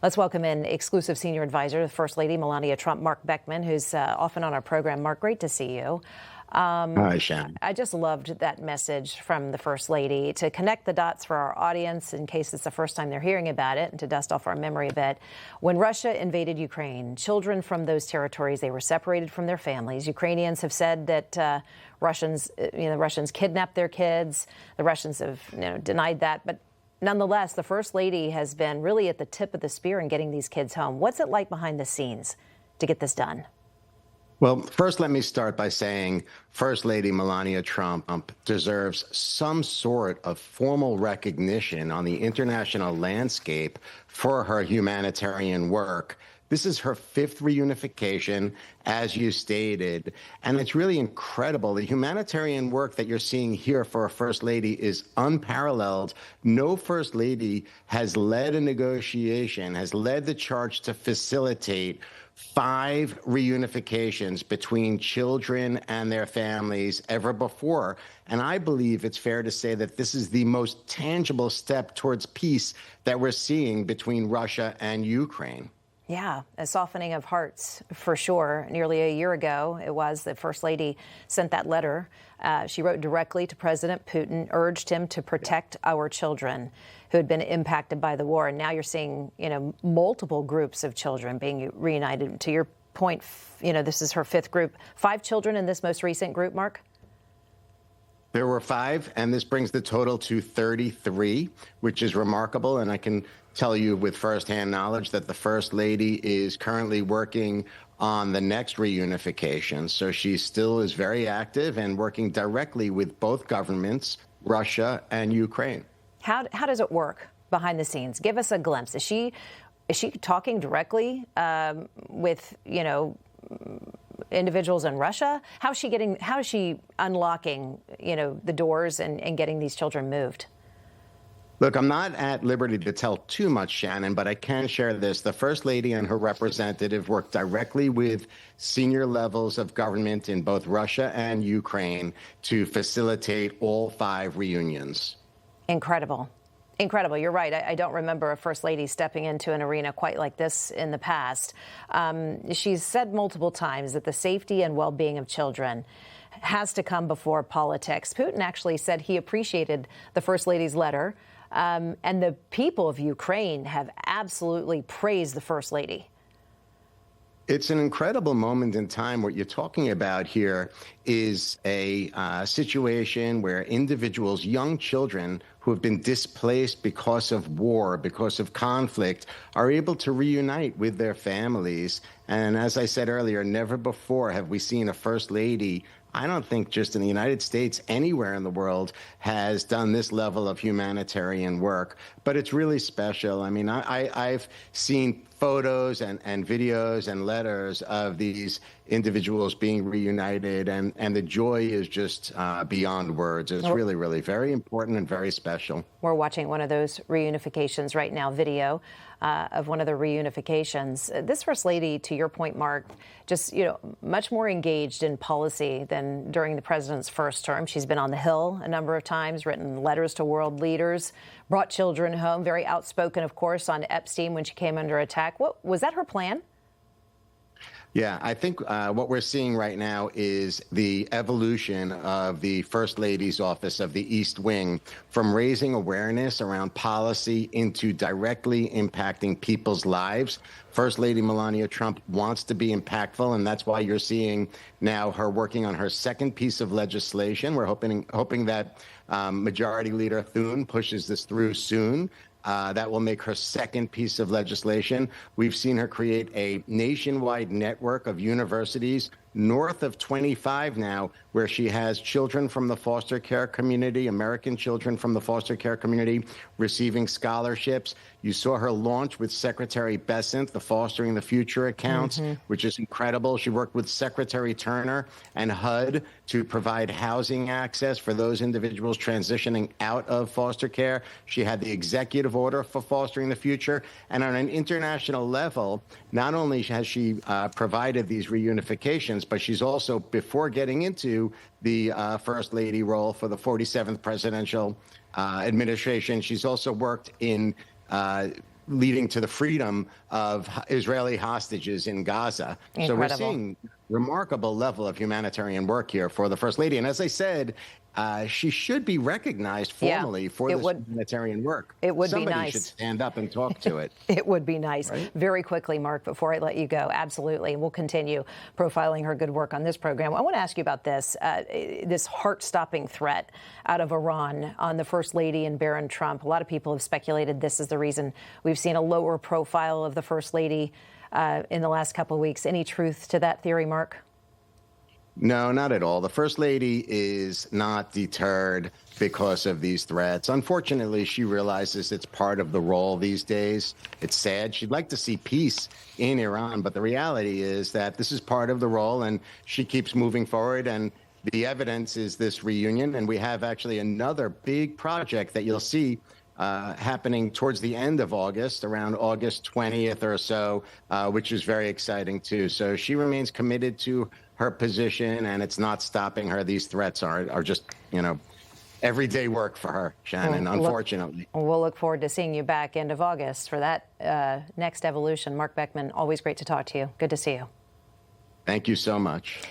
Let's welcome in exclusive senior advisor to the First Lady, Melania Trump, Marc Beckman, who's often on our program. Marc, great to see you. Hi, Shannon. I just loved that message from the First Lady to connect the dots for our audience in case it's the first time they're hearing about it and to dust off our memory a bit. When Russia invaded Ukraine, children from those territories, they were separated from their families. Ukrainians have said that Russians kidnapped their kids. The Russians have denied that. But nonetheless, the First Lady has been really at the tip of the spear in getting these kids home. What's it like behind the scenes to get this done? Well, first, let me start by saying First Lady Melania Trump deserves some sort of formal recognition on the international landscape for her humanitarian work. This is her fifth reunification, as you stated, and it's really incredible. The humanitarian work that you're seeing here for a First Lady is unparalleled. No First Lady has led a negotiation, has led the charge to facilitate 5 reunifications between children and their families ever before. And I believe it's fair to say that this is the most tangible step towards peace that we're seeing between Russia and Ukraine. Yeah, a softening of hearts for sure. Nearly a year ago, it was the First Lady sent that letter. She wrote directly to President Putin, urged him to protect our children who had been impacted by the war. And now you're seeing, multiple groups of children being reunited. To your point, this is her 5th group. 5 children in this most recent group, Marc? There were 5, and this brings the total to 33, which is remarkable. And I can tell you with firsthand knowledge that the First Lady is currently working on the next reunification. So she still is very active and working directly with both governments, Russia and Ukraine. How does it work behind the scenes? Give us a glimpse. Is she talking directly with, individuals in Russia? How is she unlocking, the doors and getting these children moved? Look, I'm not at liberty to tell too much, Shannon, but I can share this. The First Lady and her representative work directly with senior levels of government in both Russia and Ukraine to facilitate all 5 reunions. Incredible. Incredible. You're right. I don't remember a First Lady stepping into an arena quite like this in the past. She's said multiple times that the safety and well-being of children has to come before politics. Putin actually said he appreciated the First Lady's letter, and the people of Ukraine have absolutely praised the First Lady. It's an incredible moment in time. What you're talking about here is a situation where individuals, young children who have been displaced because of war, because of conflict, are able to reunite with their families. And as I said earlier, never before have we seen a First Lady, I don't think just in the United States, anywhere in the world, has done this level of humanitarian work. But it's really special. I mean, I've seen photos and videos and letters of these individuals being reunited, and the joy is just beyond words. It's really, really very important and very special. We're watching one of those reunifications right now, video of one of the reunifications. This First Lady, to your point, Marc, just, much more engaged in policy than during the president's first term. She's been on the Hill a number of times, written letters to world leaders, brought children home, very outspoken, of course, on Epstein when she came under attack. What was that her plan? Yeah, I think what we're seeing right now is the evolution of the First Lady's office of the East Wing from raising awareness around policy into directly impacting people's lives. First Lady Melania Trump wants to be impactful, and that's why you're seeing now her working on her second piece of legislation. We're hoping that Majority Leader Thune pushes this through soon. That will make her second piece of legislation. We've seen her create a nationwide network of universities, north of 25 now, where she has children from the foster care community, American children from the foster care community, receiving scholarships. You saw her launch with Secretary Bessent, the Fostering the Future account, which is incredible. She worked with Secretary Turner and HUD to provide housing access for those individuals transitioning out of foster care. She had the executive order for Fostering the Future. And on an international level, not only has she provided these reunifications, but she's also, before getting into the First Lady role for the 47th presidential administration, she's also worked in leading to the freedom of Israeli hostages in Gaza. Incredible. So we're seeing remarkable level of humanitarian work here for the First Lady. And as I said, she should be recognized formally for this humanitarian work. It would be nice. Somebody should stand up and talk to it. It would be nice. Right? Very quickly, Marc, before I let you go, absolutely. We'll continue profiling her good work on this program. I want to ask you about this heart-stopping threat out of Iran on the First Lady and Baron Trump. A lot of people have speculated this is the reason we've seen a lower profile of the First Lady in the last couple of weeks. Any truth to that theory, Marc? No, not at all. The First Lady is not deterred because of these threats. Unfortunately, she realizes it's part of the role these days. It's sad. She'd like to see peace in Iran, but the reality is that this is part of the role, and she keeps moving forward. And the evidence is this reunion, and we have actually another big project that you'll see happening towards the end of August, around August 20th or so, which is very exciting, too. So she remains committed to her position, and it's not stopping her. These threats are just, everyday work for her, Shannon, unfortunately. We'll look forward to seeing you back end of August for that next evolution. Marc Beckman, always great to talk to you. Good to see you. Thank you so much.